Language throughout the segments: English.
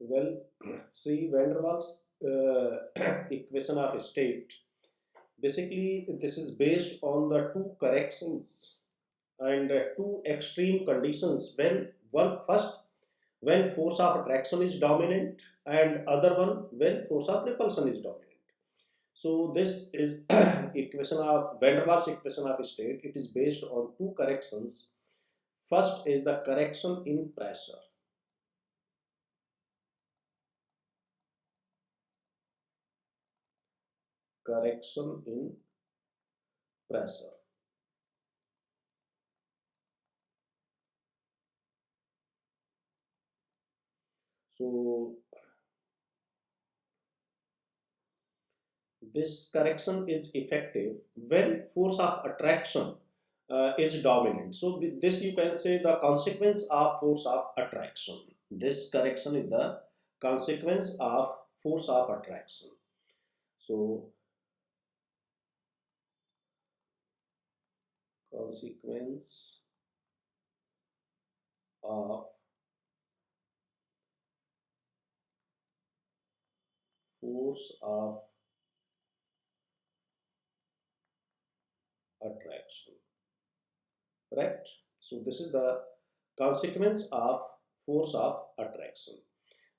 Well, see, van der Waals equation of state. Basically, this is based on the two corrections and two extreme conditions. When one first, when force of attraction is dominant, and other one when force of repulsion is dominant. So this is equation of van der Waals equation of state. It is based on two corrections. First is the correction in pressure. Correction in pressure. So this correction is effective when force of attraction is dominant. So with this you can say the consequence of force of attraction. This correction is the consequence of force of attraction. So consequence of force of attraction, right? So this is the consequence of force of attraction.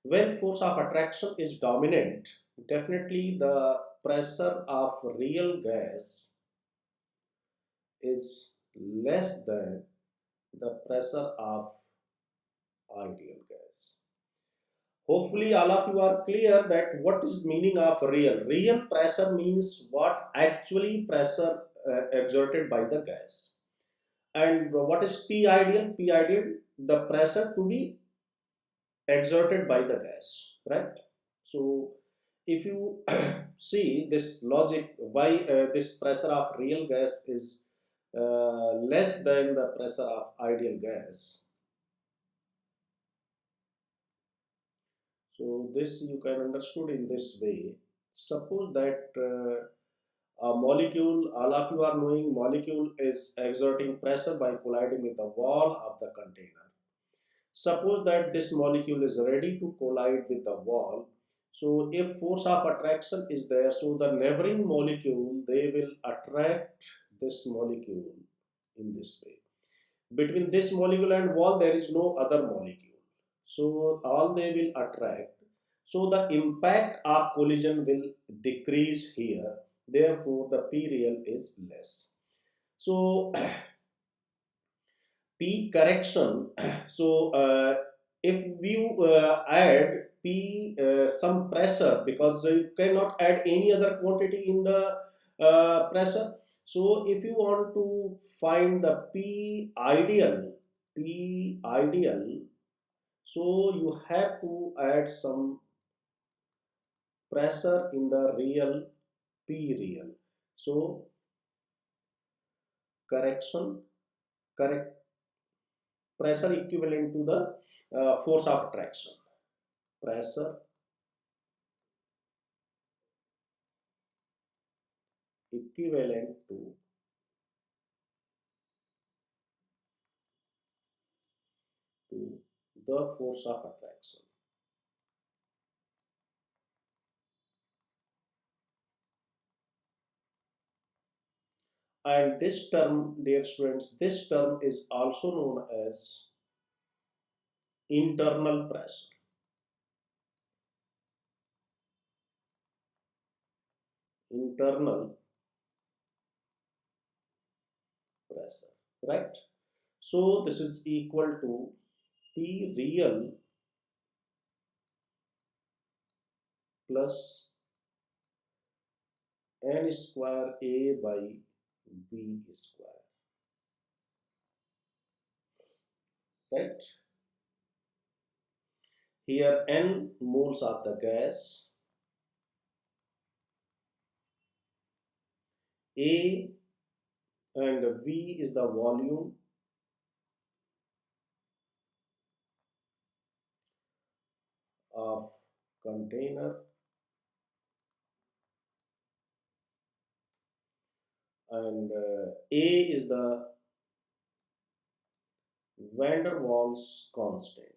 When force of attraction is dominant, definitely the pressure of real gas is less than the pressure of ideal gas. Hopefully all of you are clear that what is meaning of real. Real pressure means what actually pressure exerted by the gas. And what is P ideal? P ideal, the pressure to be exerted by the gas, right? So if you see this logic, why this pressure of real gas is less than the pressure of ideal gas. So this you can understood in this way. Suppose that a molecule, all of you are knowing molecule is exerting pressure by colliding with the wall of the container. Suppose that this molecule is ready to collide with the wall. So if force of attraction is there, so the neighboring molecule, they will attract this molecule in this way. Between this molecule and wall, there is no other molecule. So all they will attract. So the impact of collision will decrease here. Therefore, the P real is less. So P correction. So if you add P some pressure, because you cannot add any other quantity in the pressure. So if you want to find the P ideal, so you have to add some pressure in the real P real. So correction, correct pressure equivalent to the force of attraction. Pressure equivalent to the force of attraction. And this term, dear students, this term is also known as internal pressure. Internal pressure, right? So this is equal to P real plus n square A by B square, right? Here n moles of the gas, A and V is the volume of container, and A is the van der Waals constant.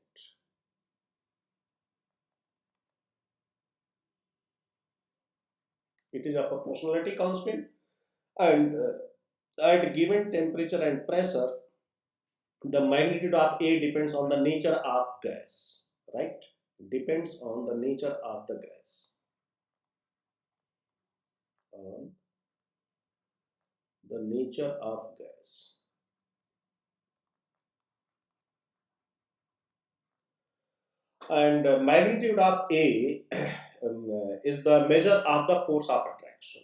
It is a proportionality constant, and at given temperature and pressure, the magnitude of A depends on the nature of gas, right? Depends on the nature of the gas. On the nature of gas. And magnitude of A is the measure of the force of attraction,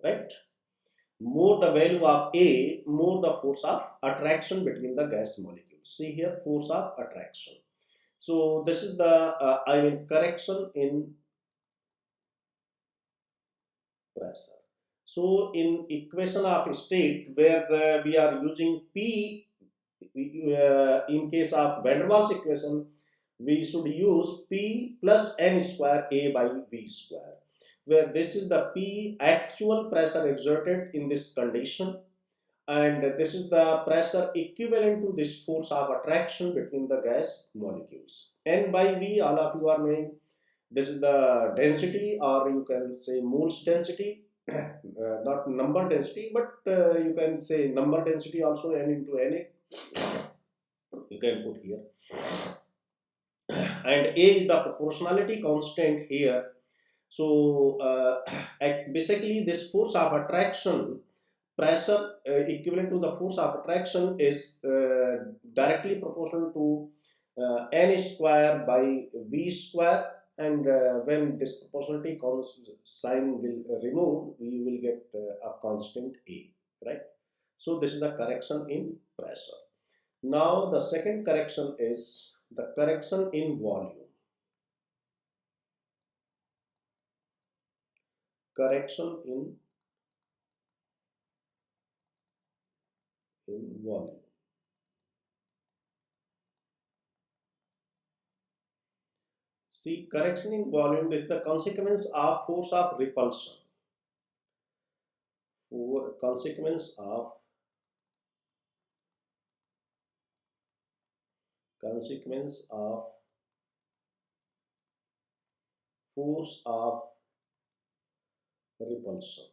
right? More the value of A, more the force of attraction between the gas molecules. See here, force of attraction. So this is the correction in pressure. So in equation of state where we are using P, in case of van der Waals equation, we should use P plus n square A by V square, where this is the P actual pressure exerted in this condition, and this is the pressure equivalent to this force of attraction between the gas molecules. N by V, all of you are knowing, this is the density, or you can say moles density, not number density, but you can say number density also, N into Na, you can put here. And A is the proportionality constant here. So basically this force of attraction, pressure equivalent to the force of attraction is directly proportional to N square by V square, and when this proportionality sign will remove, we will get a constant A, right? So this is the correction in pressure. Now the second correction is the correction in volume. Correction in volume. See, correction in volume is the consequence of force of repulsion. Consequence of force of repulsion.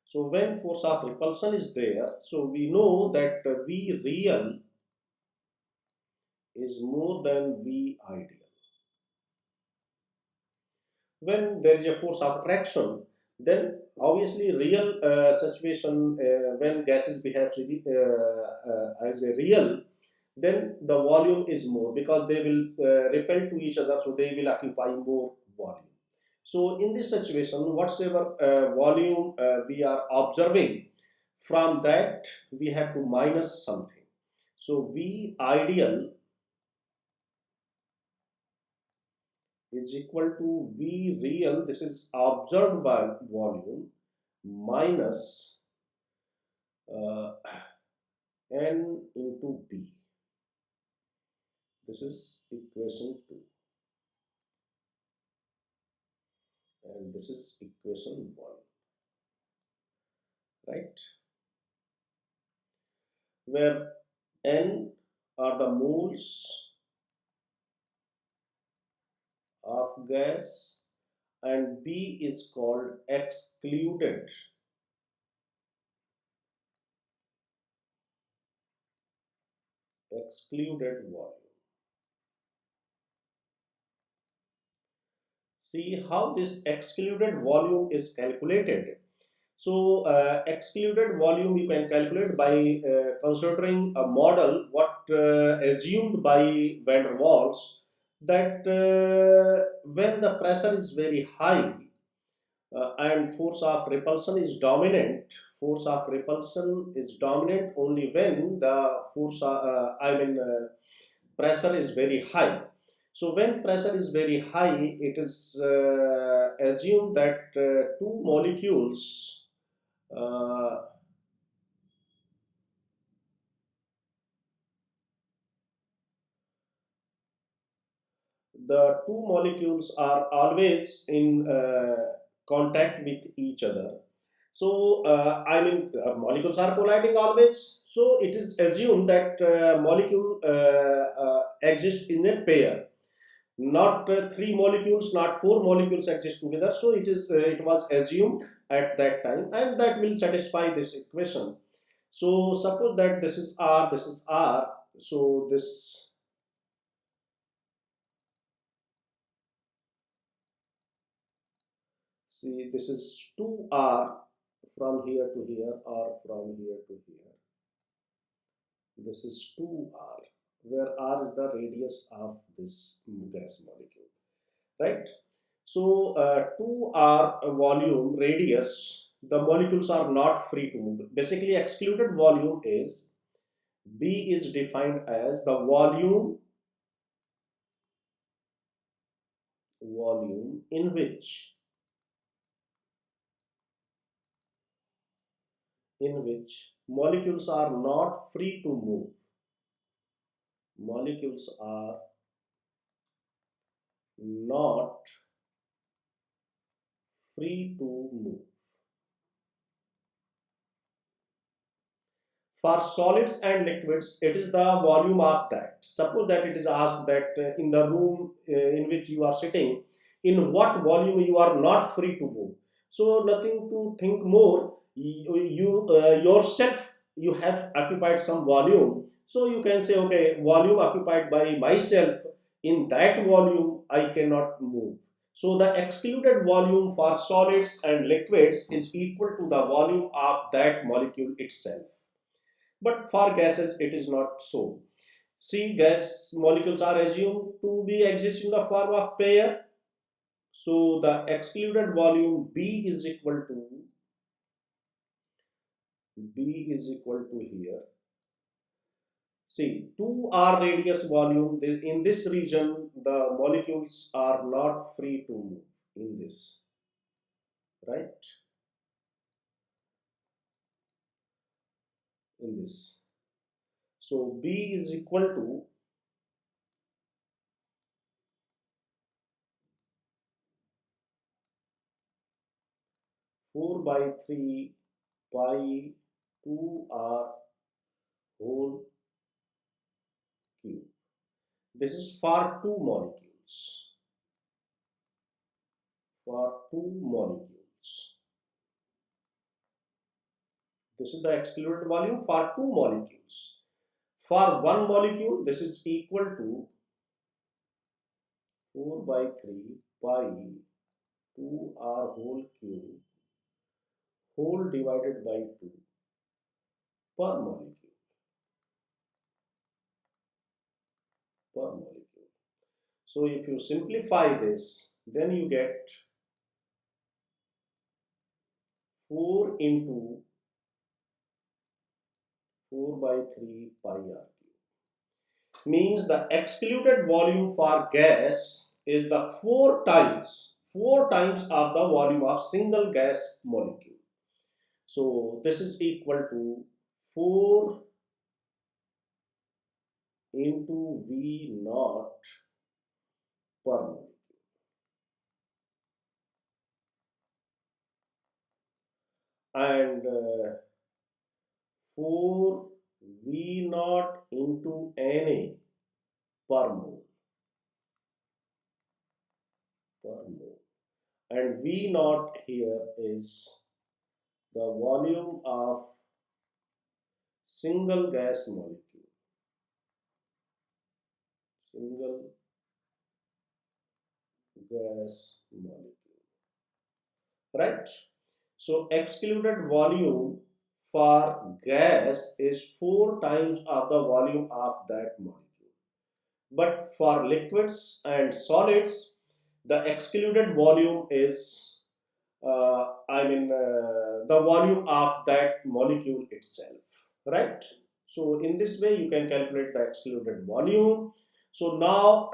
So when force of repulsion is there, so we know that V real is more than V ideal. When there is a force of attraction, then obviously real situation, when gases behave as a real, then the volume is more, because they will repel to each other, so they will occupy more volume. So in this situation, whatsoever volume we are observing, from that we have to minus something. So V ideal is equal to V real, this is observed by volume, minus N into B. This is equation 2. And this is equation 1. Right? Where N are the moles of gas and B is called excluded volume. See how this excluded volume is calculated. So excluded volume you can calculate by considering a model what assumed by van der Waals, that when the pressure is very high and force of repulsion is dominant, only when the pressure is very high. So when pressure is very high, it is assumed that two molecules the two molecules are always in contact with each other. So molecules are colliding always, so it is assumed that molecule exists in a pair. not three molecules, not four molecules exist together. So it was assumed at that time, and that will satisfy this equation. So suppose that this is R, this is R. So this, see, this is 2R from here to here, or from here to here. This is 2R, where R is the radius of this gas molecule, right? So 2R volume radius, the molecules are not free to move. Basically, excluded volume is, B is defined as the volume in which molecules are not free to move. Molecules are not free to move. For solids and liquids, it is the volume of that. Suppose that it is asked that in the room in which you are sitting, in what volume you are not free to move. So nothing to think more. You yourself, you have occupied some volume. So you can say, okay, volume occupied by myself, in that volume I cannot move. So the excluded volume for solids and liquids is equal to the volume of that molecule itself. But for gases, it is not so. See, gas molecules are assumed to be exist in the form of pair. So the excluded volume B is equal to here. See, 2R radius volume. In this region, the molecules are not free to move in this, right? In this. So B is equal to 4 by 3 pi 2R whole cube. This is for two molecules. For two molecules. This is the excluded volume for two molecules. For one molecule, this is equal to 4 by 3 pi 2R whole cube whole divided by 2 per molecule. Per molecule. So if you simplify this, then you get 4 into 4 by 3 pi R cube. Means the excluded volume for gas is the 4 times of the volume of single gas molecule. So this is equal to 4 into V naught per molecule. And 4 V naught into Na per mole. And V naught here is the volume of single gas molecule. Single gas molecule. Right? So excluded volume for gas is 4 times of the volume of that molecule. But for liquids and solids, the excluded volume is the volume of that molecule itself, right? So in this way you can calculate the excluded volume. So now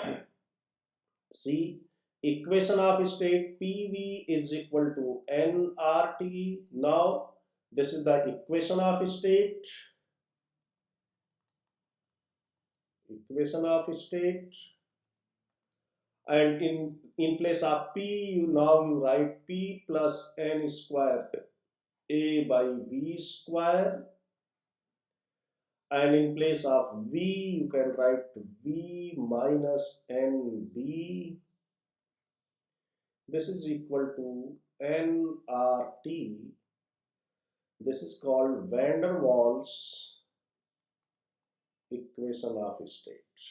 see, equation of state PV is equal to nRT. Now this is the equation of state. And in place of P, you write P plus N square A by V square, and in place of V you can write V minus NB. This is equal to nRT. This is called van der Waals equation of state.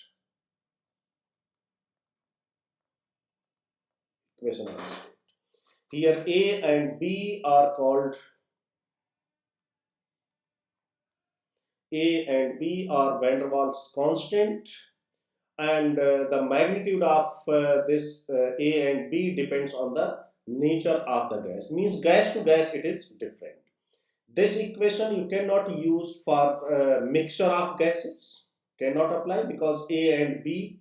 Equation of state. Here A and B are called van der Waals constant, and the magnitude of this A and B depends on the nature of the gas. Means gas to gas it is different. This equation you cannot use for mixture of gases, cannot apply, because A and B,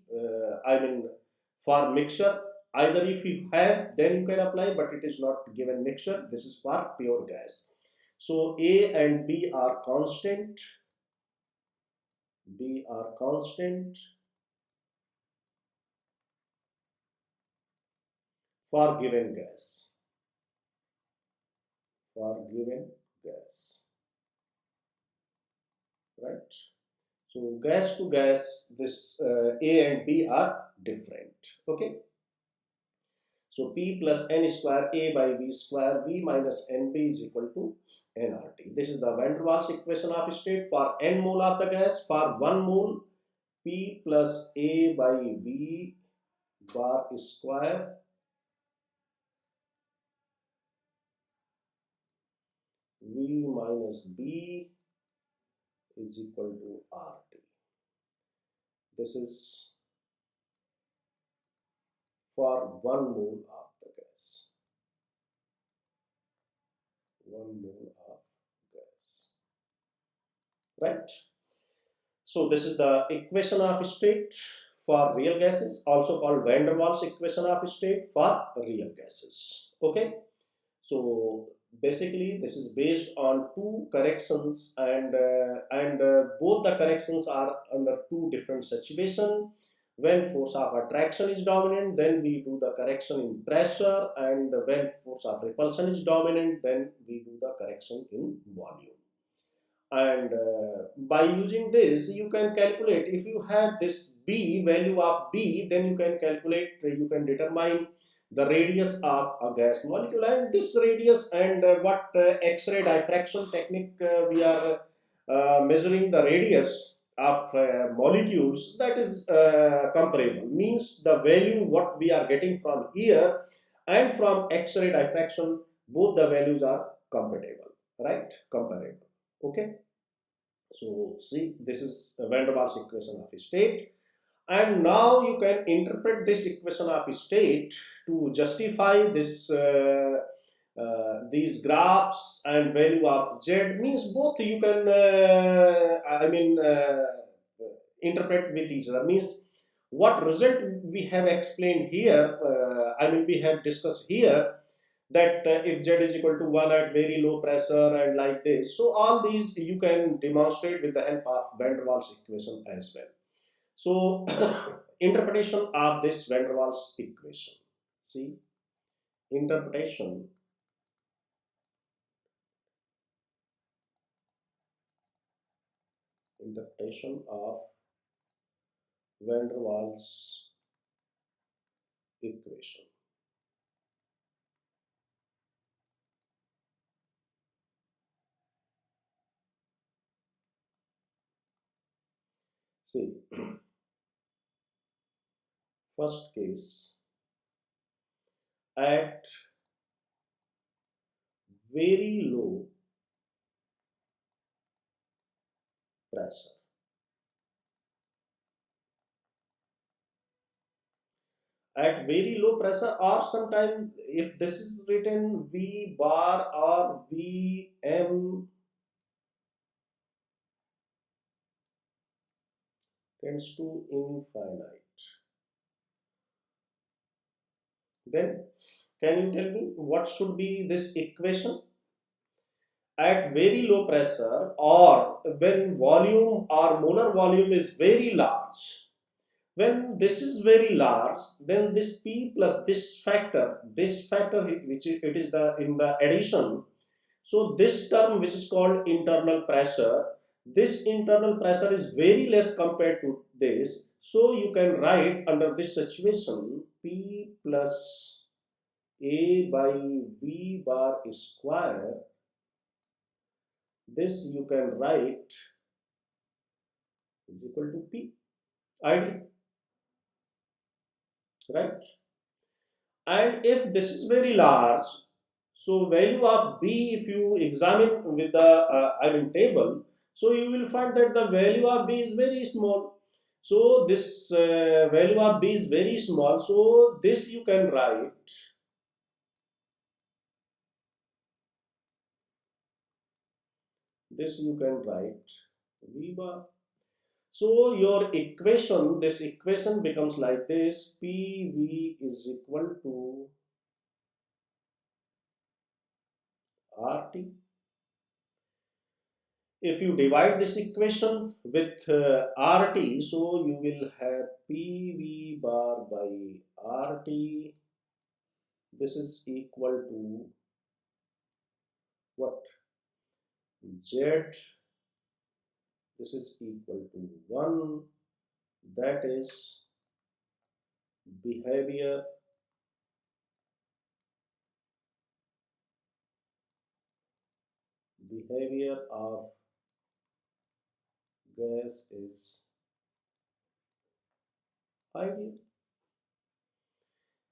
for mixture, either if you have then you can apply, but it is not given mixture. This is for pure gas. So A and B are constant. B are constant for given gas. For given gas, right? So gas to gas, this A and B are different. Okay. So P plus N square A by V square, V minus NB is equal to nRT. This is the van der Waals equation of state for N mole of the gas. For 1 mole, P plus A by V bar square V minus B is equal to RT. This is for 1 mole of the gas. 1 mole of gas. Right? So this is the equation of state for real gases, also called van der Waals equation of state for real gases. Okay? So basically this is based on two corrections, and both the corrections are under two different situations. When force of attraction is dominant, then we do the correction in pressure, and when force of repulsion is dominant, then we do the correction in volume. And by using this you can calculate, if you have this B, value of B, then you can calculate, you can determine the radius of a gas molecule, and this radius and what X-ray diffraction technique we are measuring the radius of molecules, that is comparable. Means the value what we are getting from here and from X-ray diffraction, both the values are compatible, right? Comparable. Okay. So see, this is van der Waals equation of state. And now you can interpret this equation of state to justify this these graphs and value of Z. Means both you can interpret with each other. Means what result we have explained here, we have discussed here, that if Z is equal to 1 at very low pressure and like this. So all these you can demonstrate with the help of van der Waals equation as well. So interpretation of this van der Waals equation. See, interpretation of van der Waals equation. See, first case, at very low pressure. At very low pressure, or sometimes if this is written V bar or Vm tends to infinite. Then can you tell me what should be this equation? At very low pressure, or when volume or molar volume is very large, when this is very large, then this P plus this factor which it is the in the addition. So this term which is called internal pressure, This internal pressure is very less compared to this, so you can write under this situation P plus A by V bar square. This you can write is equal to P ID, right? And if this is very large, so value of B, if you examine with the table, so you will find that the value of B is very small. So this value of B is very small, so this you can write V bar. So your equation, this equation becomes like this: PV is equal to RT. If you divide this equation with RT, so you will have PV bar by RT. This is equal to what? Z. This is equal to 1. That is behavior of gas is ideal.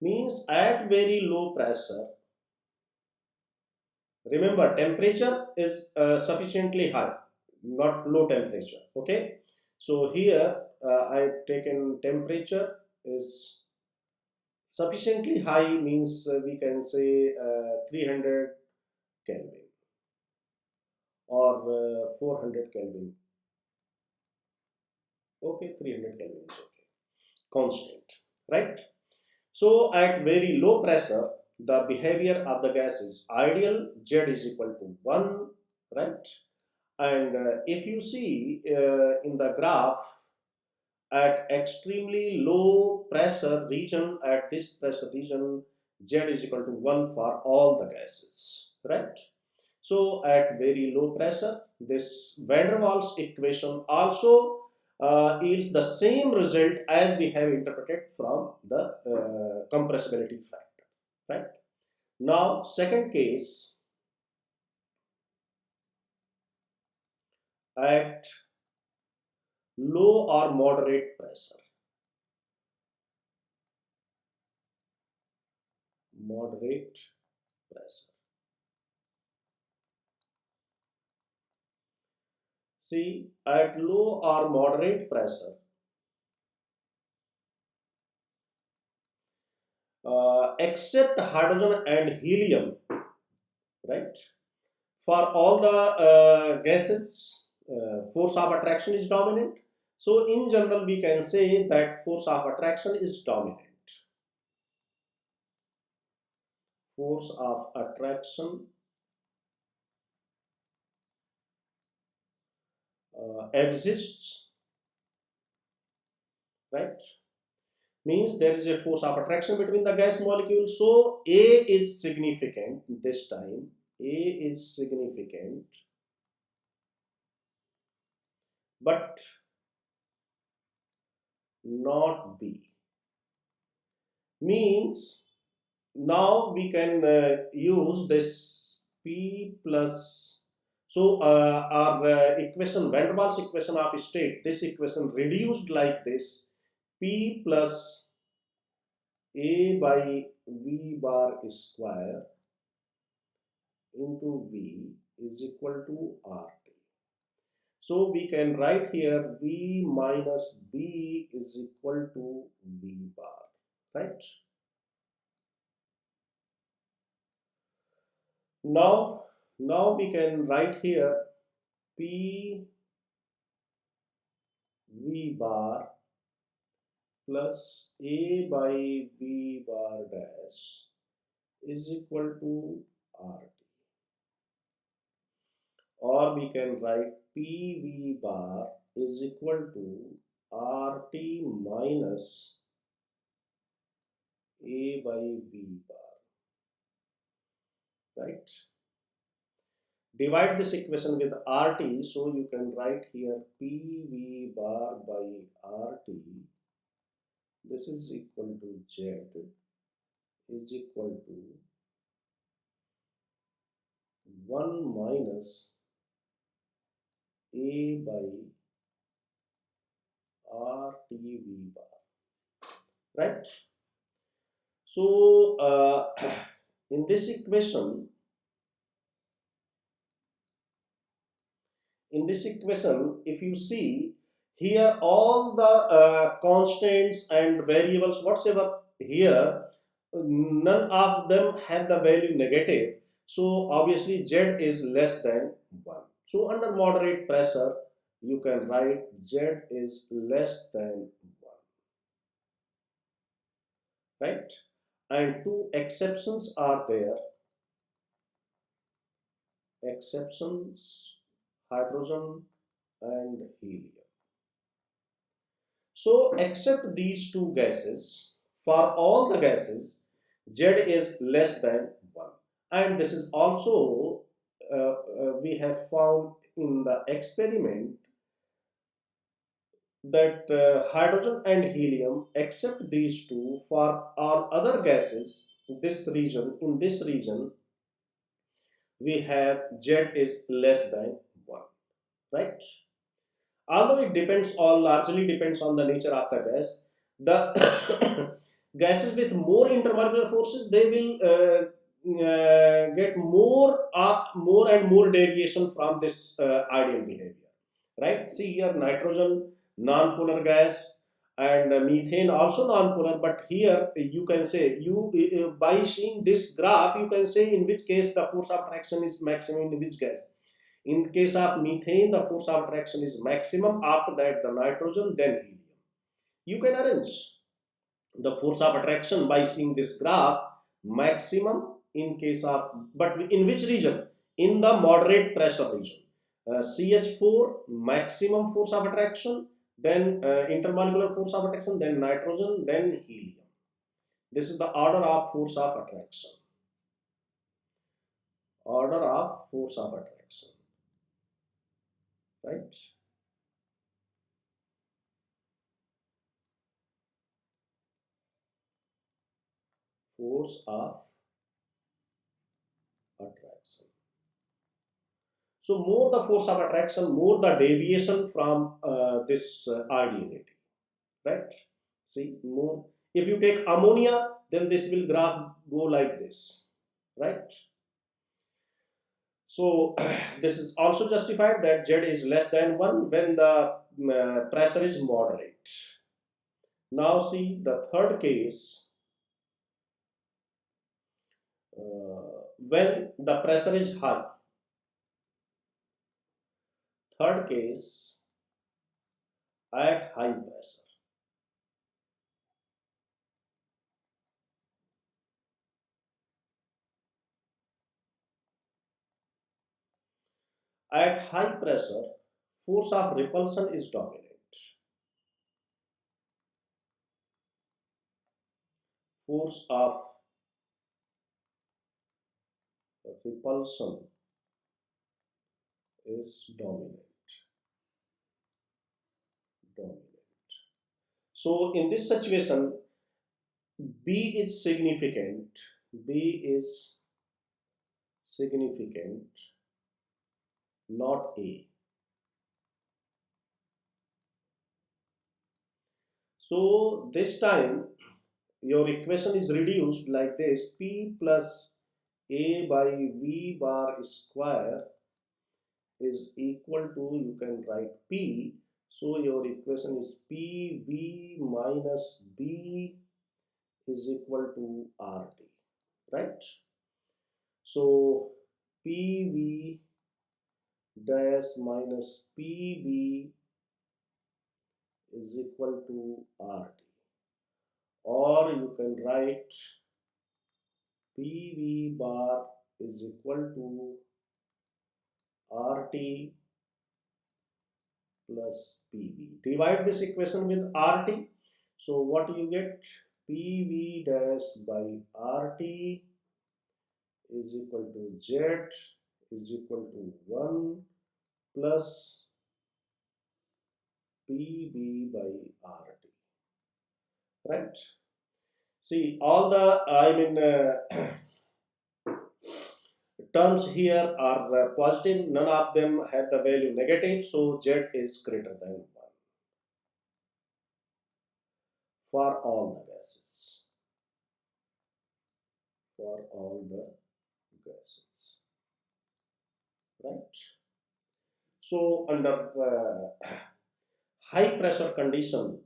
Means at very low pressure, remember temperature is sufficiently high, not low temperature. Okay, so here I've taken temperature is sufficiently high, means we can say 300 Kelvin or 400 Kelvin. Okay, 300 Kelvin is okay, constant, right? So at very low pressure, the behavior of the gas is ideal. Z is equal to 1, right? And if you see in the graph, at extremely low pressure region, at this pressure region, Z is equal to 1 for all the gases, right? So at very low pressure, this van der Waals equation also yields the same result as we have interpreted from the compressibility factor, right? Now, second case, at low or moderate pressure. Moderate pressure. See, at low or moderate pressure, except hydrogen and helium, right? For all the gases, force of attraction is dominant. So in general, we can say that force of attraction is dominant. Force of attraction exists, right? Means there is a force of attraction between the gas molecules. So A is significant this time. A is significant, but not B. Means now we can use this P plus. So our equation, van der Waals equation of state, this equation reduced like this: P plus A by V bar square into V is equal to RT. So we can write here V minus B is equal to V bar, right? Now we can write here P V bar plus A by V bar dash is equal to RT. Or we can write PV bar is equal to RT minus A by V bar, right? Divide this equation with RT, so you can write here PV bar by RT. This is equal to Z is equal to 1 minus A by RTV bar, right? So in this equation, if you see here, all the constants and variables whatsoever here, none of them have the value negative, so obviously Z is less than 1. So under moderate pressure you can write Z is less than 1, right? And two exceptions are there. Exceptions: hydrogen and helium. So except these two gases, for all the gases, Z is less than 1. And this is also we have found in the experiment that hydrogen and helium, except these two, for all other gases, in this region, we have Z is less than 1, right? Although it largely depends on the nature of the gas, the gases with more intermolecular forces, they will get more and more deviation from this ideal behavior, right? See here, nitrogen non-polar gas, and methane also non-polar, but here you can say, by seeing this graph you can say in which case the force of attraction is maximum in which gas. In the case of methane, the force of attraction is maximum, after that the nitrogen, then helium. You can arrange the force of attraction by seeing this graph, maximum in case of, but in which region? In the moderate pressure region. CH4 maximum force of attraction, then intermolecular force of attraction, then nitrogen, then helium. This is the order of force of attraction. Order of force of attraction, right? Force of attraction. So more the force of attraction, more the deviation from this ideality, right? See, more. If you take ammonia, then this will graph go like this, right? So this is also justified that Z is less than 1 when the pressure is moderate. Now see the third case, when the pressure is high. Third case, at high pressure. At high pressure, force of repulsion is dominant. Force of repulsion is dominant. So in this situation, B is significant. B is significant, not A. So this time your equation is reduced like this: P plus A by V bar square is equal to, you can write P. So your equation is PV minus B is equal to RT, right? So PV dash minus PB is equal to RT, or you can write PV bar is equal to RT plus PV. Divide this equation with RT. So what you get? PV dash by RT is equal to Z is equal to 1 plus PB by RT, right? See, all the, terms here are positive, none of them have the value negative, so Z is greater than 1 for all the gases. For all the gases, right? So, under high pressure condition,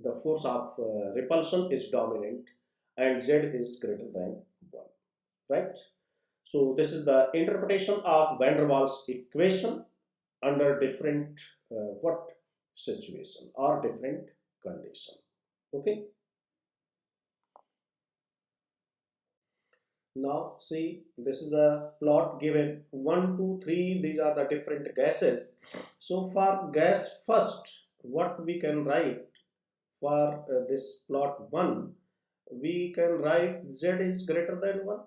the force of repulsion is dominant and Z is greater than 1, right? So this is the interpretation of van der Waals equation under different what situation or different condition. Okay. Now see, this is a plot given 1, 2, 3. These are the different gases. So for gas first, what we can write for this plot 1, we can write Z is greater than 1.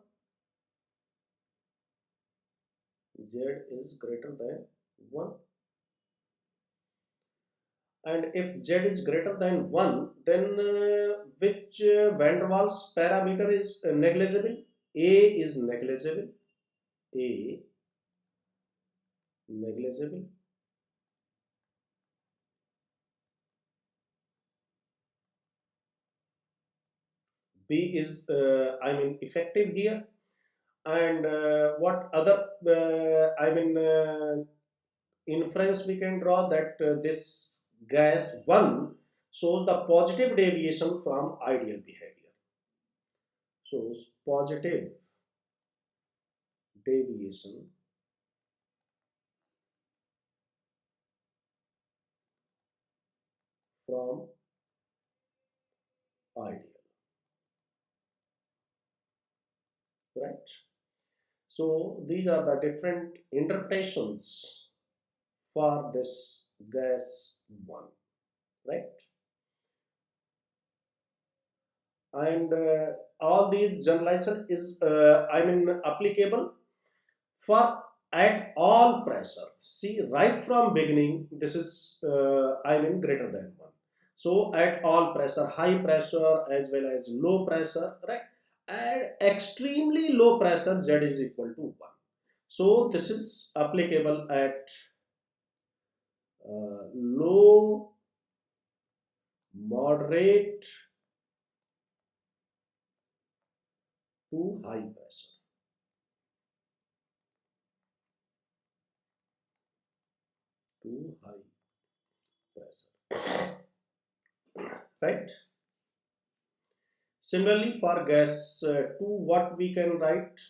Z is greater than 1. And if Z is greater than 1, then which van der Waals parameter is negligible? A is negligible. A negligible. B is effective here. And what other inference we can draw, that this gas 1 shows the positive deviation from ideal behavior. So positive deviation from ideal, right? So these are the different interpretations for this gas 1, right? And all these generalization is applicable for at all pressure. See, right from beginning, this is greater than 1. So at all pressure, high pressure as well as low pressure, right? And extremely low pressure, Z is equal to 1. So this is applicable at low, moderate to high pressure. To high pressure, right? Similarly, for gas 2, what we can write?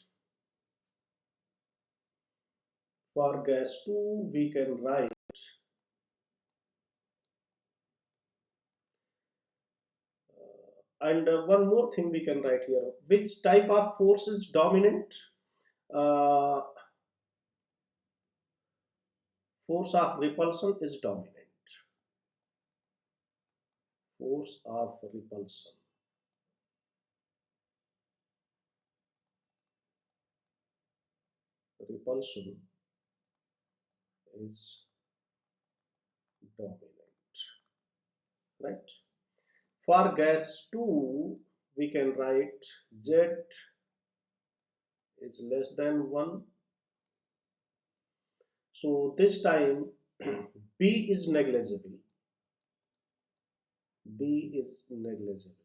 For gas 2, we can write and one more thing we can write here. Which type of force is dominant? Force of repulsion is dominant. Force of repulsion. Repulsion is dominant, right? For gas 2, we can write Z is less than 1. So this time B is negligible. B is negligible.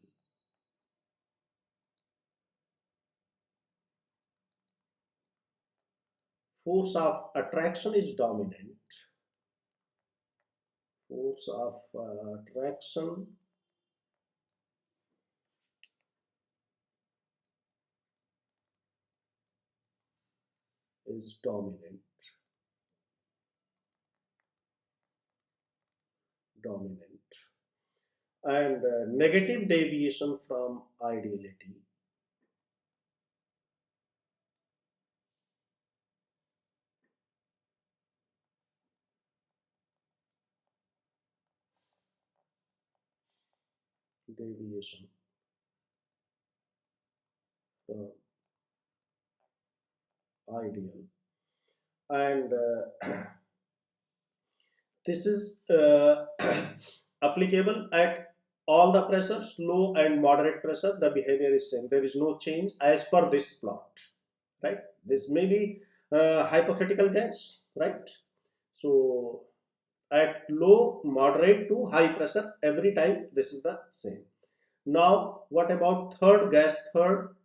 Force of attraction is dominant. Force of attraction is dominant. And negative deviation from ideality from ideal and this is applicable at all the pressures, low and moderate pressure. The behavior is same. There is no change as per this plot, right? This may be hypothetical gas, right? So at low, moderate to high pressure, every time this is the same. Now, what about third gas? Third,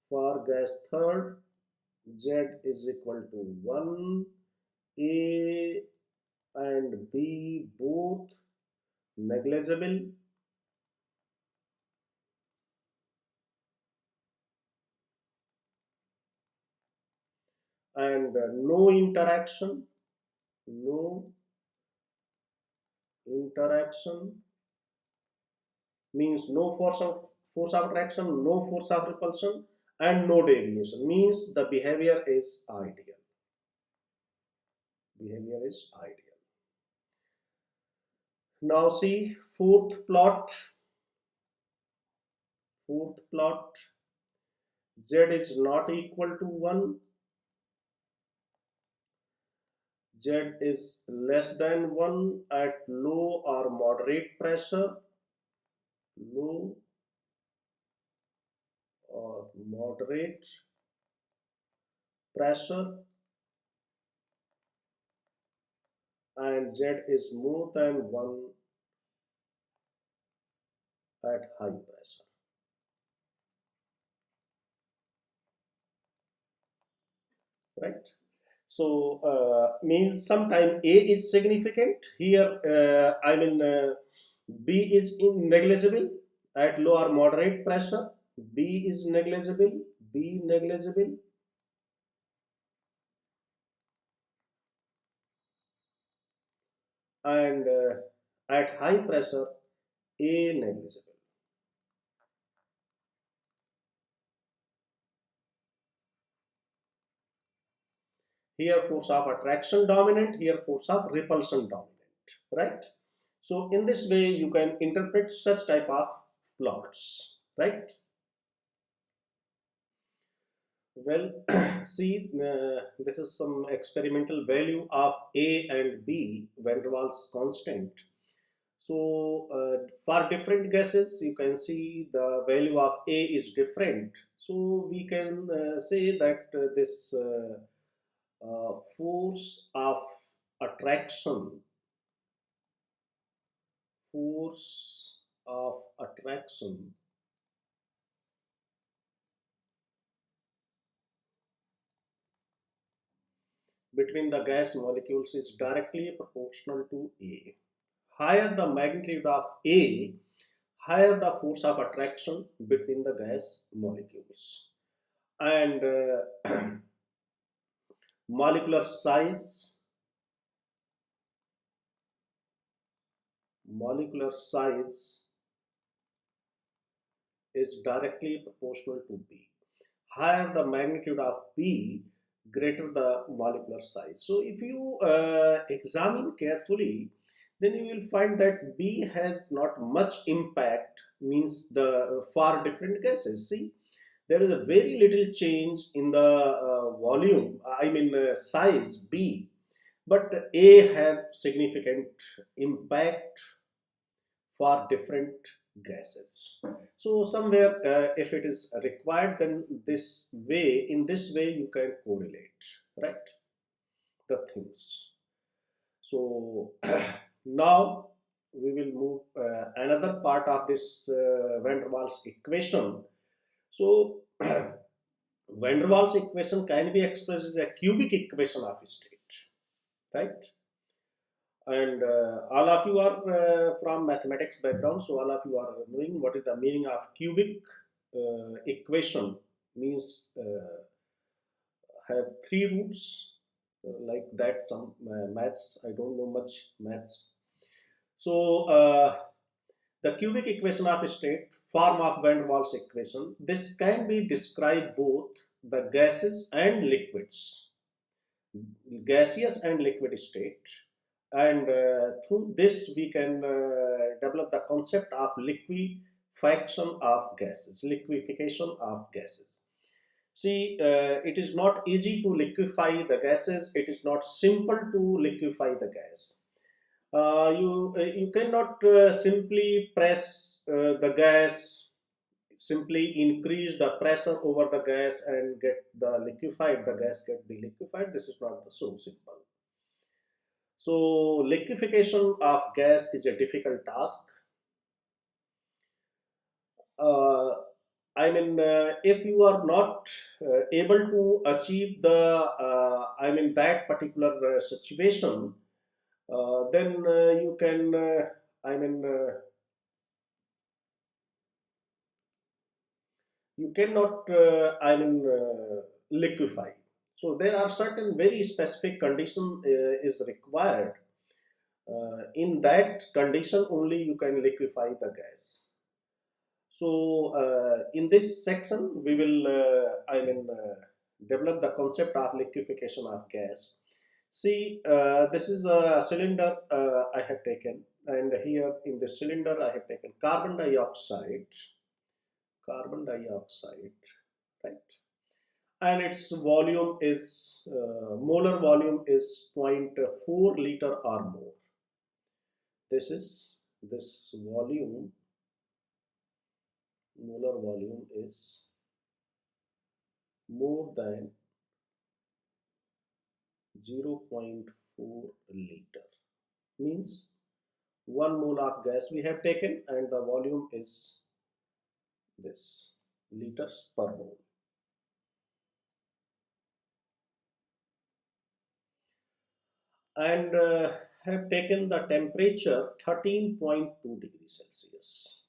for gas third, Z is equal to 1, A and B both negligible, and no interaction, no interaction means no force of attraction, no force of repulsion, and no deviation means the behavior is ideal. Behavior is ideal. Now see fourth plot. Z is not equal to 1, Z is less than 1 at low or moderate pressure, low or moderate pressure, and Z is more than 1 at high pressure. Right? So means sometime A is significant here. B is negligible at low or moderate pressure. B is negligible. B negligible. And at high pressure, A negligible. Here force of attraction dominant, here force of repulsion dominant, right? So in this way you can interpret such type of plots, right? Well, see, this is some experimental value of A and B, van der Waals constant. So for different gases, you can see the value of A is different. So we can say that this force of attraction, force of attraction between the gas molecules is directly proportional to A. Higher the magnitude of A, higher the force of attraction between the gas molecules. And molecular size is directly proportional to B. Higher the magnitude of B, greater the molecular size. So if you examine carefully, then you will find that B has not much impact, means the far different gases. See, there is a very little change in the volume, size B, but A have significant impact for different gases. So somewhere if it is required, then in this way you can correlate, right, the things. So now we will move another part of this van der Waals equation. So van der Waals equation can be expressed as a cubic equation of state, right? And all of you are from mathematics background, so all of you are knowing what is the meaning of cubic equation. Means have three roots, like that. Some maths, I don't know much maths. So the cubic equation of state, form of van der Waals equation, this can be described both the gases and liquids, gaseous and liquid state. And through this we can develop the concept of liquefaction of gases, liquefaction of gases. See, it is not easy to liquefy the gases. It is not simple to liquefy the gas. You cannot simply press the gas, simply increase the pressure over the gas and get the liquefied. The gas get be liquefied. This is not so simple. So liquefaction of gas is a difficult task. Uh, if you are not able to achieve that particular situation, then you can, I mean, you cannot, liquefy. So there are certain very specific condition is required. In that condition only you can liquefy the gas. So in this section we will develop the concept of liquefaction of gas. See, this is a cylinder I have taken, and here in this cylinder I have taken carbon dioxide, right? And its volume is molar volume is 0.4 liter or more. This volume, molar volume is more than 0.4 liter, means 1 mole of gas we have taken and the volume is this liters per mole. And have taken the temperature 13.2 degrees Celsius.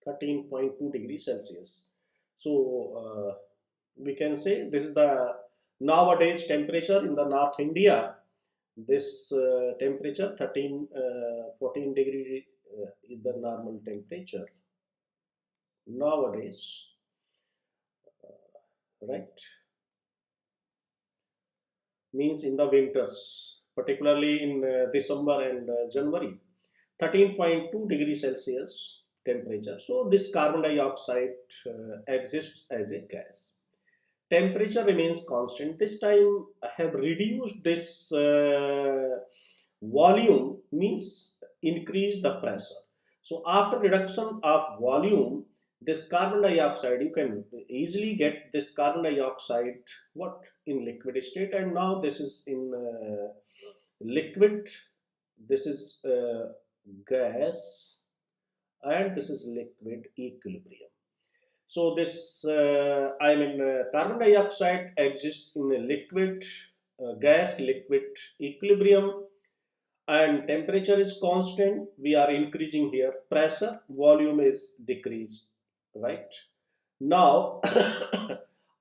13.2 degrees Celsius. So we can say this is the nowadays temperature in the North India. This temperature 14 degree is the normal temperature nowadays, right? Means in the winters, particularly in December and January, 13.2 degrees Celsius temperature. So this carbon dioxide exists as a gas. Temperature remains constant. This time I have reduced this volume, means increase the pressure. So after reduction of volume, this carbon dioxide, you can easily get this carbon dioxide what in liquid state, and now this is in liquid, this is gas, and this is liquid equilibrium. So this carbon dioxide exists in a liquid gas liquid equilibrium, and temperature is constant. We are increasing here pressure, volume is decreased, right? Now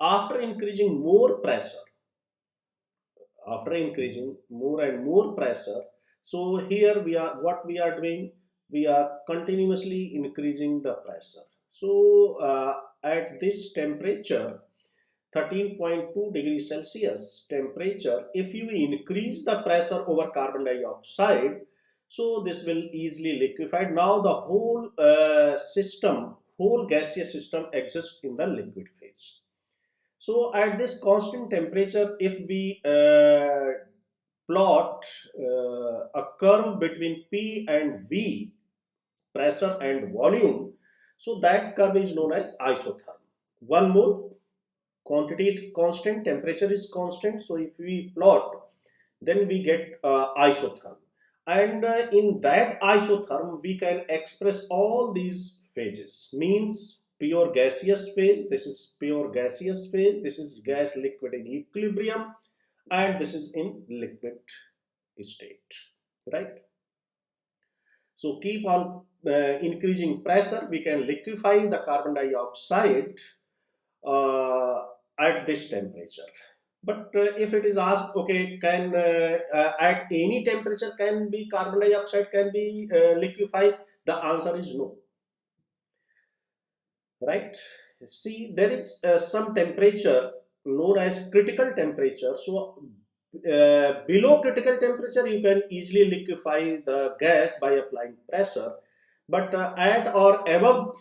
after increasing more pressure, after increasing more and more pressure, so here we are, what we are doing, we are continuously increasing the pressure. So at this temperature 13.2 degrees Celsius temperature, if you increase the pressure over carbon dioxide, so this will easily liquefy. Now the whole system, whole gaseous system exists in the liquid phase. So at this constant temperature, if we plot a curve between P and V, pressure and volume, so that curve is known as isotherm. 1 mole, quantity constant, temperature is constant. So if we plot, then we get isotherm. And in that isotherm, we can express all these phases, means pure gaseous phase, this is pure gaseous phase, this is gas liquid in equilibrium, and this is in liquid state, right? So keep on increasing pressure, we can liquefy the carbon dioxide at this temperature. But if it is asked, okay, can at any temperature can be carbon dioxide can be liquefied, the answer is no, right? See, there is some temperature known as critical temperature. So below critical temperature you can easily liquefy the gas by applying pressure, but at or above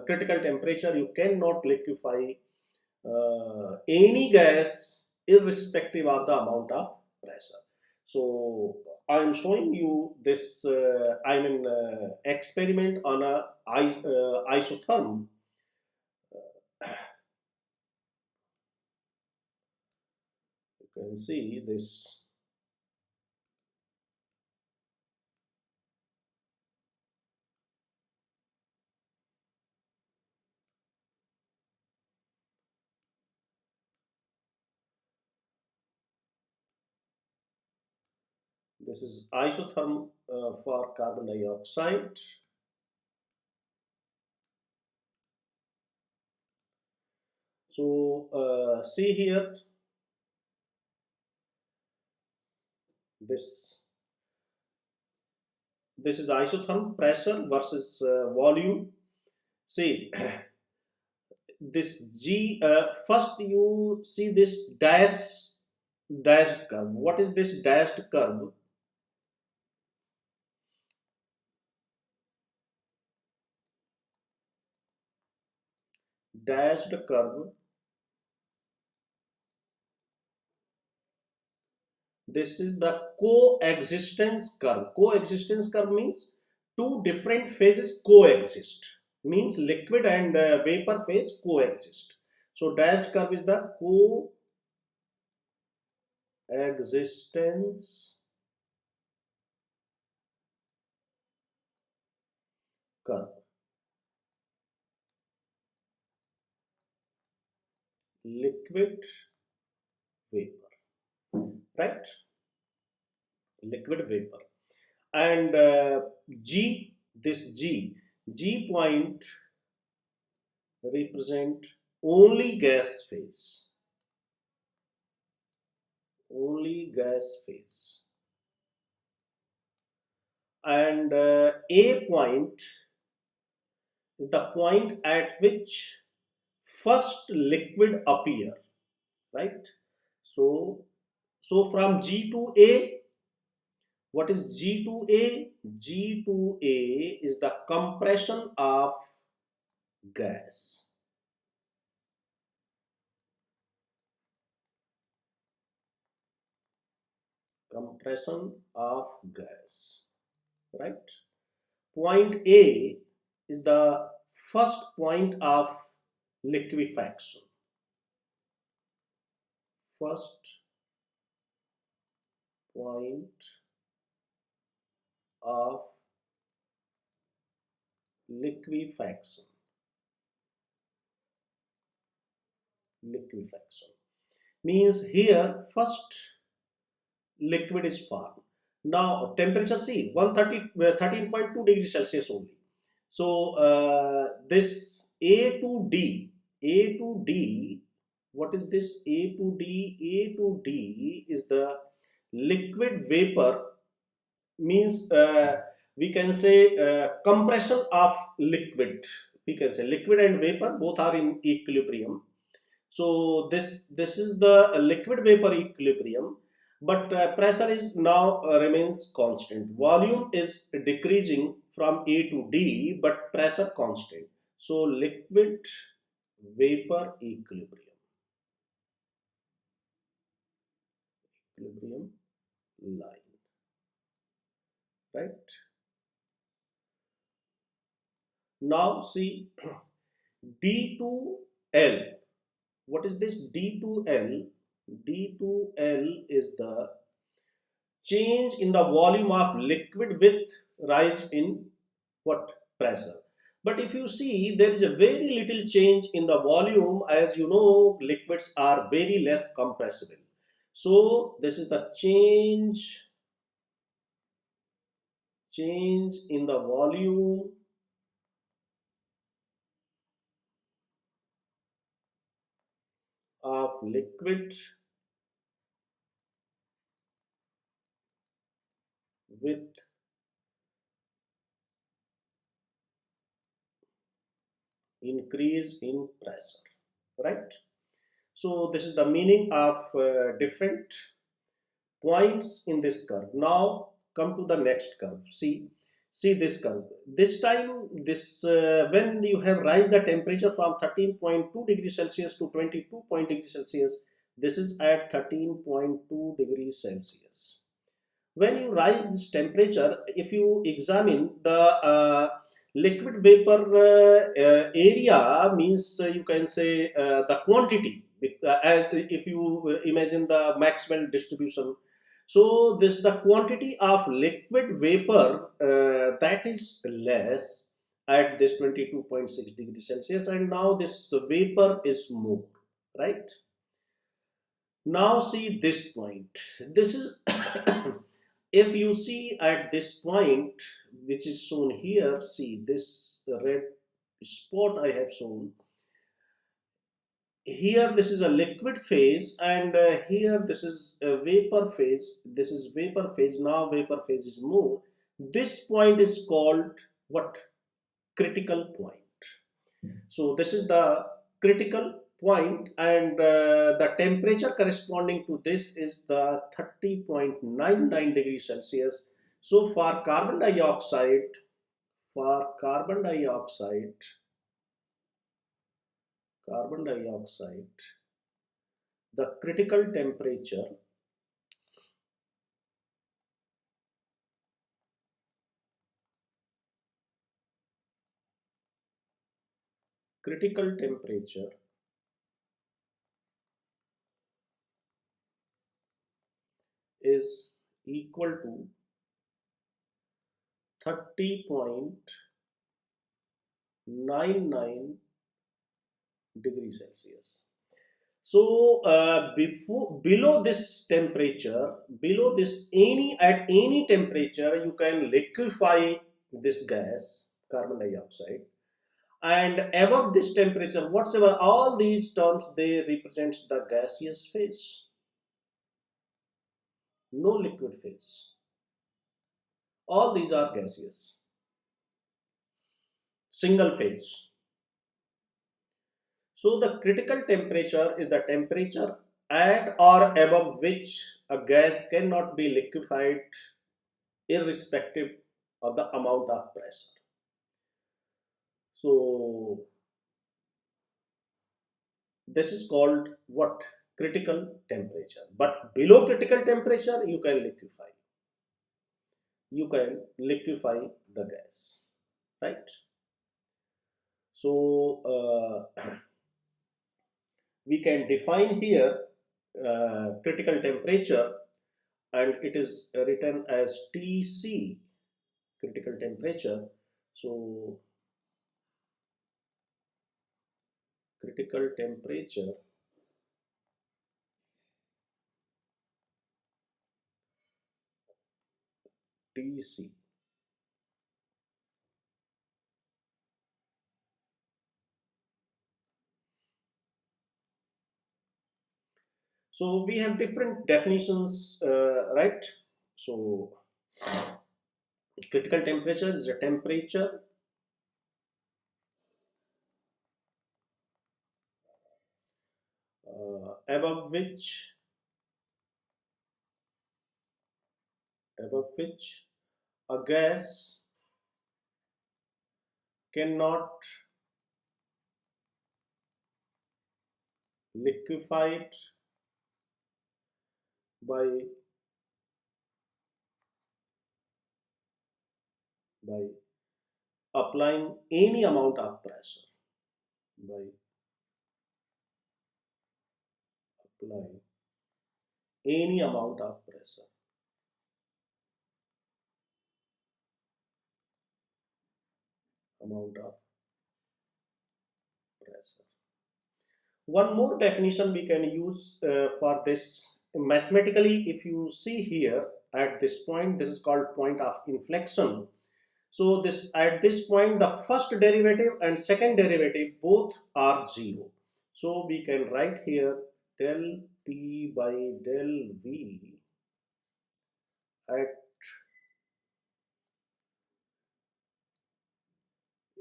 critical temperature you cannot liquefy any gas irrespective of the amount of pressure. So I am showing you this experiment on a isotherm. You can see this. This is isotherm for carbon dioxide. So see here, this is isotherm pressure versus volume. See this G. First you see this dashed curve. What is this dashed curve? Dashed curve. This is the coexistence curve. Coexistence curve means two different phases coexist. Means liquid and vapor phase coexist. So dashed curve is the coexistence curve. Liquid vapor, right? Liquid vapor. And G, this G point represent only gas phase. Only gas phase. And A point is the point at which first liquid appear, right? So from G to A, what is G to A? G to A is the compression of gas. Compression of gas, right? Point A is the first point of liquefaction. First point of liquefaction. Liquefaction means here first liquid is formed. Now temperature, see 13.2 degrees Celsius only. So this A to D, what is this A to D? A to D is the liquid vapor, means we can say compression of liquid. We can say liquid and vapor both are in equilibrium. So this is the liquid vapor equilibrium, but pressure is now remains constant. Volume is decreasing from A to D, but pressure constant. So liquid vapor equilibrium line, right? Now see D to L. What is this D to L? D to L is the change in the volume of liquid with rise in what? Pressure. But if you see, there is a very little change in the volume. As you know, liquids are very less compressible. So this is the change in the volume of liquid with increase in pressure, right? So this is the meaning of different points in this curve. Now come to the next curve. See this curve. This time, this when you have raised the temperature from 13.2 degrees Celsius to 22 degrees Celsius, this is at 13.2 degrees Celsius. When you rise this temperature, if you examine the liquid vapor area, means you can say the quantity, if you imagine the Maxwell distribution. So this the quantity of liquid vapor that is less at this 22.6 degrees Celsius, and now this vapor is more, right? Now see this point. This is if you see at this point, which is shown here, see this red spot I have shown. Here this is a liquid phase, and here this is a vapor phase. This is vapor phase. Now vapor phase is more. This point is called what? Critical point. So this is the critical point, and the temperature corresponding to this is the 30.99 degrees Celsius. So for carbon dioxide, carbon dioxide, the critical temperature is equal to 30.99 degrees Celsius. So below this temperature, at any temperature, you can liquefy this gas, carbon dioxide, and above this temperature, whatsoever, all these terms, they represent the gaseous phase, no liquid phase. All these are gaseous, single phase. So the critical temperature is the temperature at or above which a gas cannot be liquefied irrespective of the amount of pressure. So this is called what? Critical temperature. But below critical temperature, you can liquefy the gas, right? So we can define here critical temperature, and it is written as TC, critical temperature. So critical temperature TC. So we have different definitions, right? So critical temperature is a temperature above which a gas cannot liquefy it by applying any amount of pressure, by applying any amount of pressure. One more definition we can use for this mathematically. If you see here at this point, this is called point of inflection. So this, at this point, the first derivative and second derivative both are zero. So we can write here del P by del V at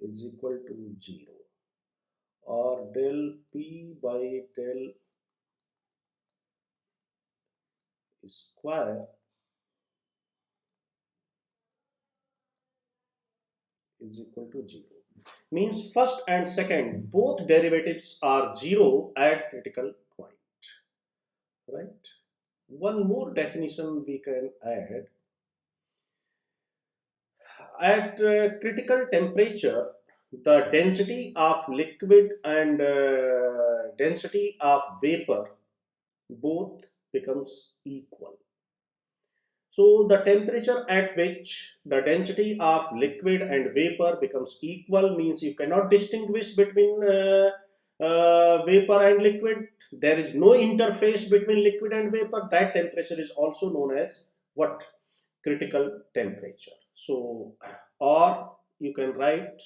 is equal to 0, or del P by del square is equal to 0. Means first and second both derivatives are 0 at critical point, right? One more definition we can add. At critical temperature, the density of liquid and density of vapor both becomes equal. So the temperature at which the density of liquid and vapor becomes equal means you cannot distinguish between vapor and liquid. There is no interface between liquid and vapor. That temperature is also known as what? Critical temperature. So, or you can write,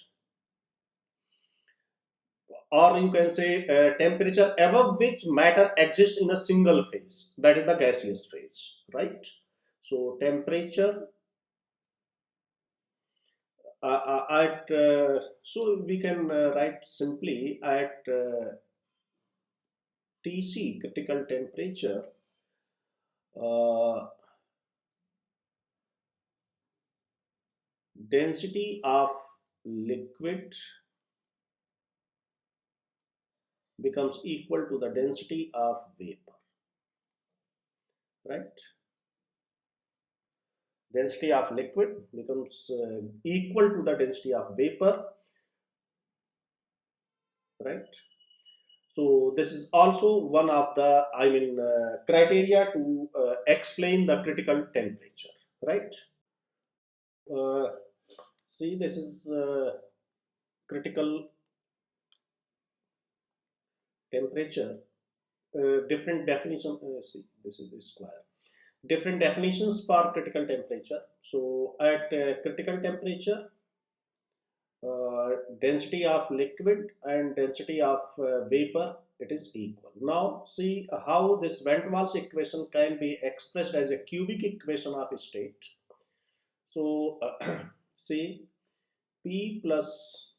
or you can say temperature above which matter exists in a single phase, that is the gaseous phase, right? So temperature so we can write simply at TC, critical temperature, uh, density of liquid becomes equal to the density of vapor, right? Density of liquid becomes equal to the density of vapor, right? So this is also one of the criteria to explain the critical temperature, right? uh, See, this is critical temperature. Different definition. See, this is the square. Different definitions for critical temperature. So, at critical temperature, density of liquid and density of vapor, it is equal. Now, see how this Van Waals equation can be expressed as a cubic equation of a state. So, see, P plus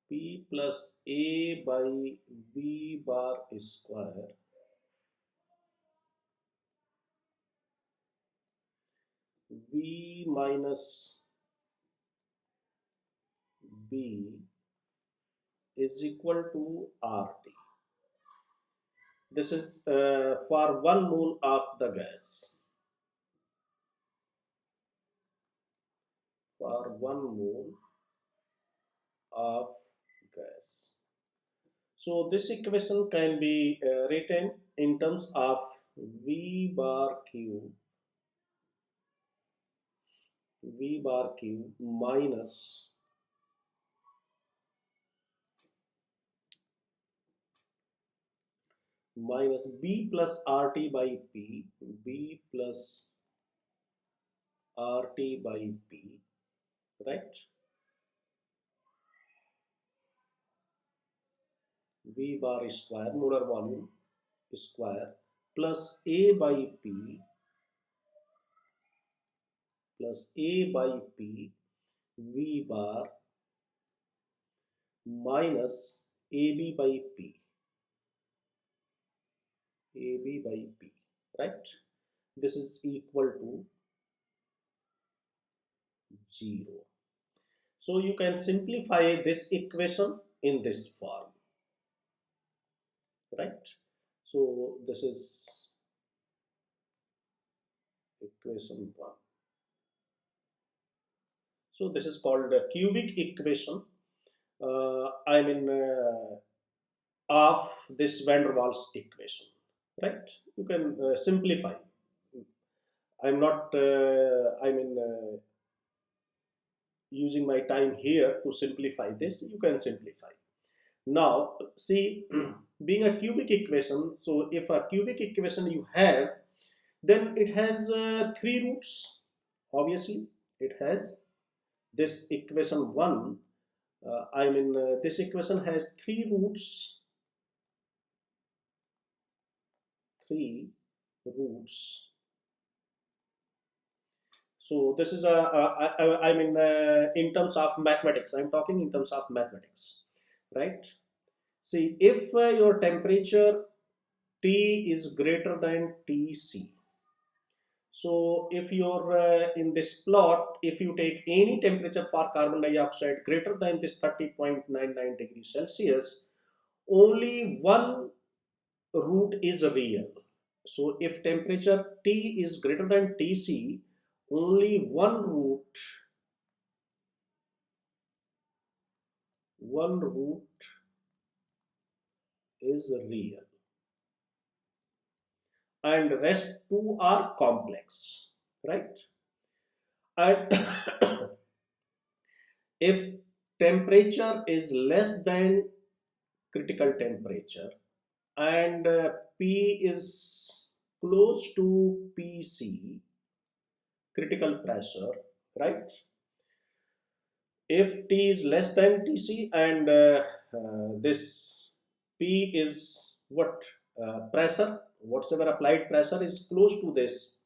P plus A by V bar square V minus B is equal to RT. This is for 1 mole of the gas. For 1 mole of gas. So this equation can be written in terms of V bar cube minus B plus RT by P, B plus RT by P, right? V bar square, molar volume square, plus A by P plus A by P V bar minus AB by P, AB by P, right? This is equal to 0. So you can simplify this equation in this form, right? So this is equation 1. So this is called a cubic equation. Of this Van der Waals equation, right? You can simplify. I'm not, using my time here to simplify this. You can simplify. Now, see, being a cubic equation, so if a cubic equation you have, then it has 3 roots. Obviously, it has this equation 1. This equation has 3 roots. 3 roots. So this is I mean, in terms of mathematics, I'm talking in terms of mathematics, right? See, if your temperature T is greater than Tc, so if you're in this plot, if you take any temperature for carbon dioxide greater than this 30.99 degrees Celsius, only one root is real. So if temperature T is greater than Tc, only one root is real, and rest two are complex, right? And if temperature is less than critical temperature and P is close to PC, critical pressure, right? If T is less than Tc and this P is what, pressure, whatever applied pressure is close to this,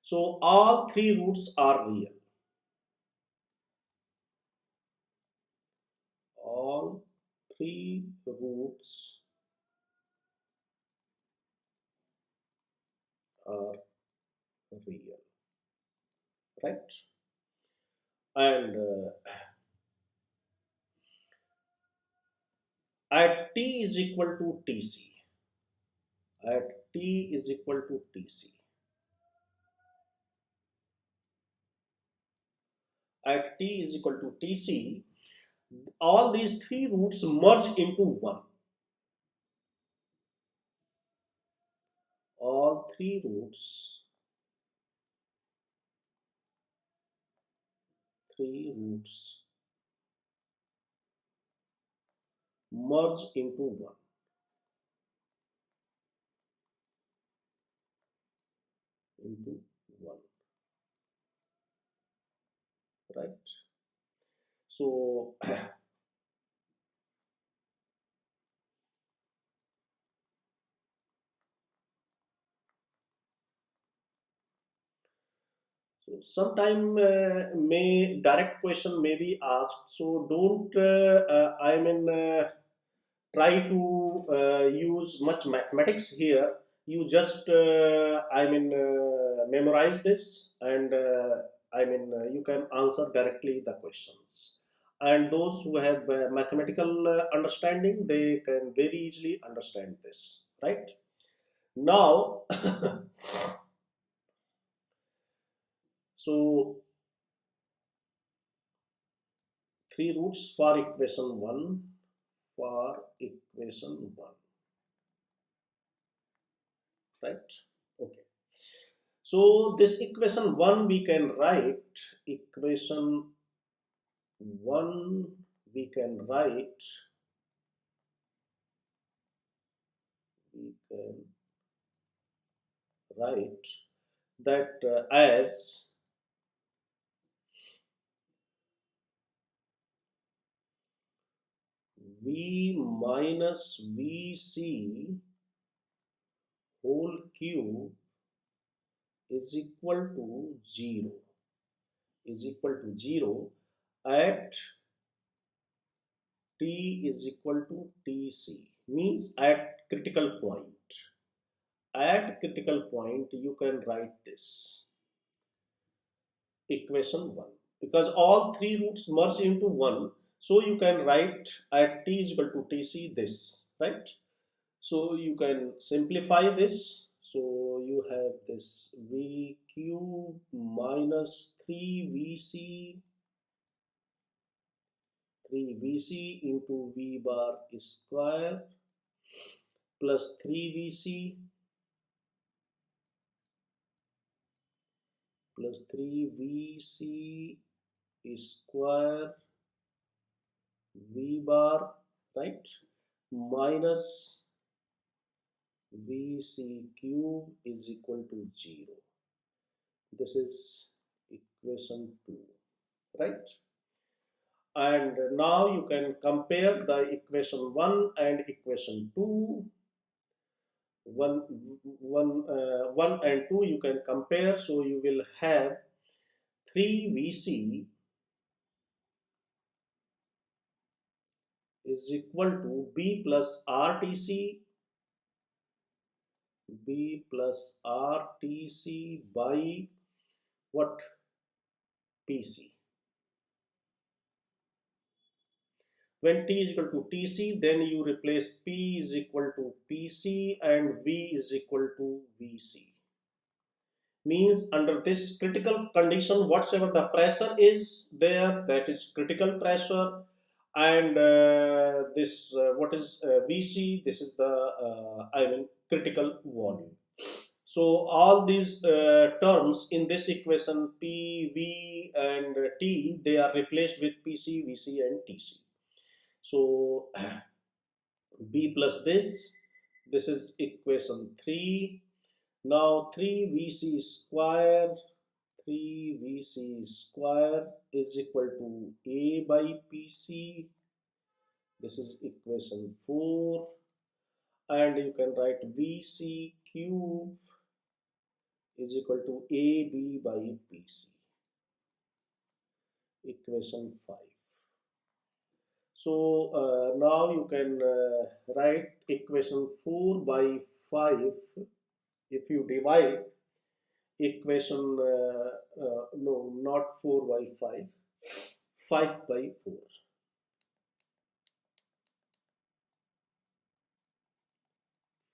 so all three roots are real. All three roots are real, right? And at T is equal to Tc, at T is equal to Tc, at T is equal to Tc, all these three roots merge into one. All three roots merge into one, into one, right? So so sometime may direct question may be asked, so don't I mean, try to use much mathematics here. You just I mean, memorize this, and I mean, you can answer directly the questions, and those who have mathematical understanding, they can very easily understand this, right? Now so three roots for equation 1, for equation 1, right? Okay. So this equation 1 we can write, equation 1 we can write, we can write that as V minus Vc whole cube is equal to 0, is equal to 0 at T is equal to Tc, means at critical point. At critical point you can write this equation 1, because all three roots merge into one, so you can write at T is equal to Tc this, right? So you can simplify this, so you have this V cube minus 3Vc into V bar square plus 3Vc plus 3Vc square V bar, right, minus Vc cube is equal to 0. This is equation 2, right? And now you can compare the equation 1 and equation 2. 1 and 2 you can compare, so you will have 3VC is equal to B plus RTC, B plus RTC by what? PC. When T is equal to TC, then you replace P is equal to PC and V is equal to VC. Means under this critical condition, whatsoever the pressure is there, that is critical pressure, and this what is VC, this is the I mean critical volume. So all these terms in this equation P, V and T, they are replaced with PC, VC and TC. So B plus this is equation 3. Now 3VC square, 3VC square is equal to A by PC. This is equation 4. And you can write VC cube is equal to AB by PC. Equation 5. So now you can write equation 4 by 5. If you divide equation, no, not 4 by 5, 5 by 4.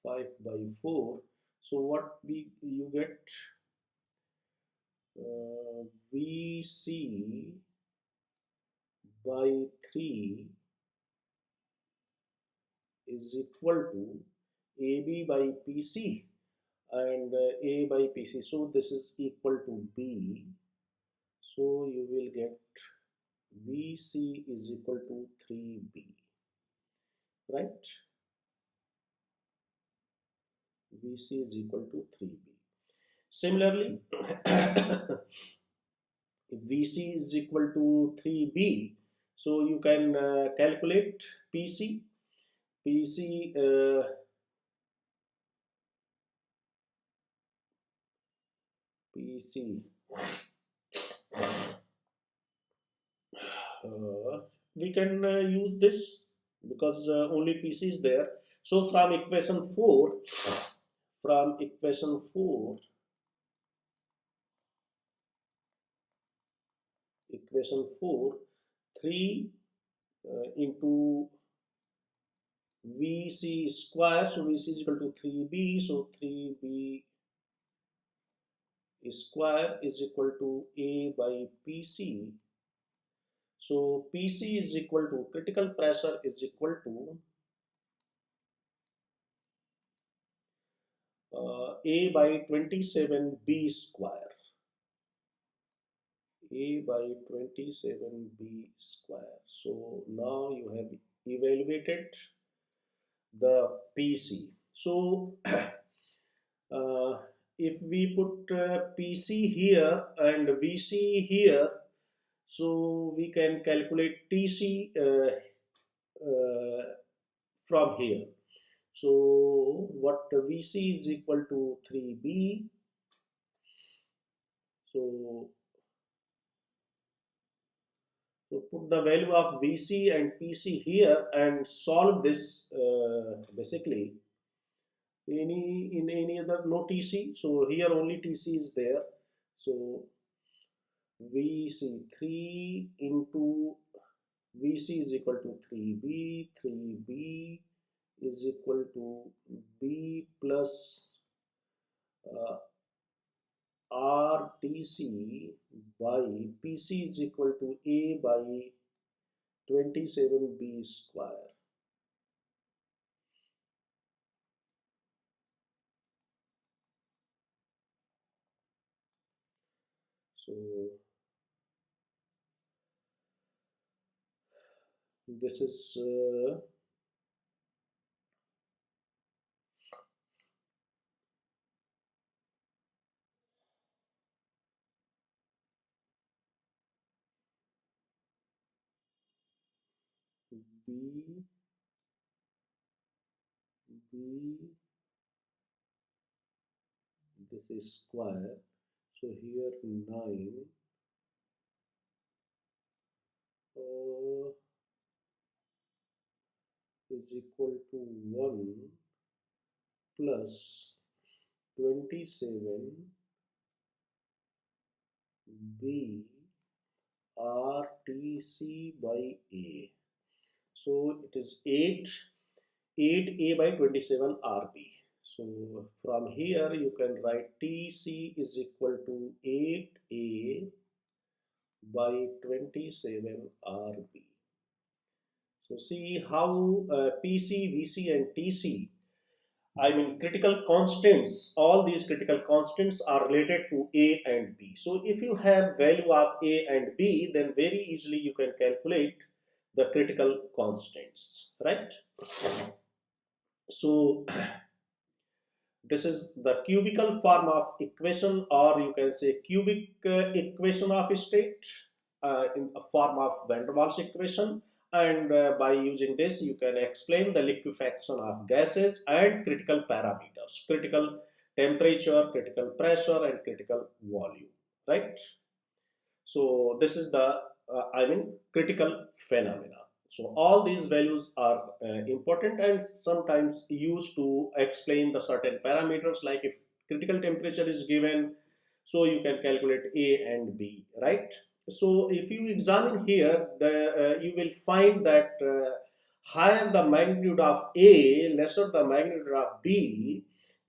5 by 4. So what you get VC by 3 is equal to AB by PC and A by PC. So this is equal to B. So you will get VC is equal to 3B, right? VC is equal to 3B. Similarly, if VC is equal to 3B, so you can calculate PC. PC PC we can use this because only PC is there. So from equation 4, from equation 4, equation 4, 3 into VC square, so VC is equal to 3B, so 3B square is equal to A by PC. So PC is equal to critical pressure is equal to A by 27B square. A by 27B square. So now you have evaluated the PC. So if we put PC here and VC here, so we can calculate TC from here. So what VC is equal to 3B. So put the value of VC and PC here and solve this basically. In any other, no TC, so here only TC is there. So VC 3 into VC is equal to 3B, 3B is equal to B plus RTC by PC is equal to A by 27B square. So this is B, B, this is square. So here 9 is equal to 1 plus 27 B RTC by A. So it is 8A by 27 RB. So from here you can write TC is equal to 8A by 27 RB. So see how PC, VC and TC, I mean critical constants, all these critical constants are related to A and B. So if you have value of A and B, then very easily you can calculate the critical constants, right? So this is the cubical form of equation, or you can say cubic equation of state in a form of van der Waals equation. And by using this, you can explain the liquefaction of gases and critical parameters, critical temperature, critical pressure, and critical volume, right? So this is the critical phenomena. So all these values are important and sometimes used to explain the certain parameters, like if critical temperature is given, so you can calculate A and B, right? So if you examine here, you will find that higher the magnitude of A, lesser the magnitude of B,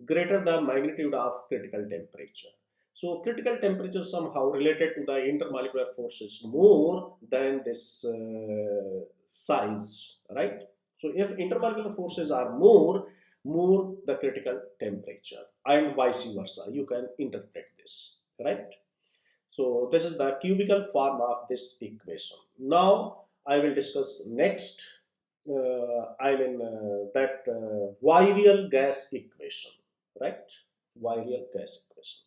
greater the magnitude of critical temperature. So critical temperature somehow related to the intermolecular forces more than this size, right? So if intermolecular forces are more the critical temperature, and vice versa. You can interpret this, right? So this is the cubical form of this equation. Now I will discuss next. That Virial gas equation, right? Virial gas equation.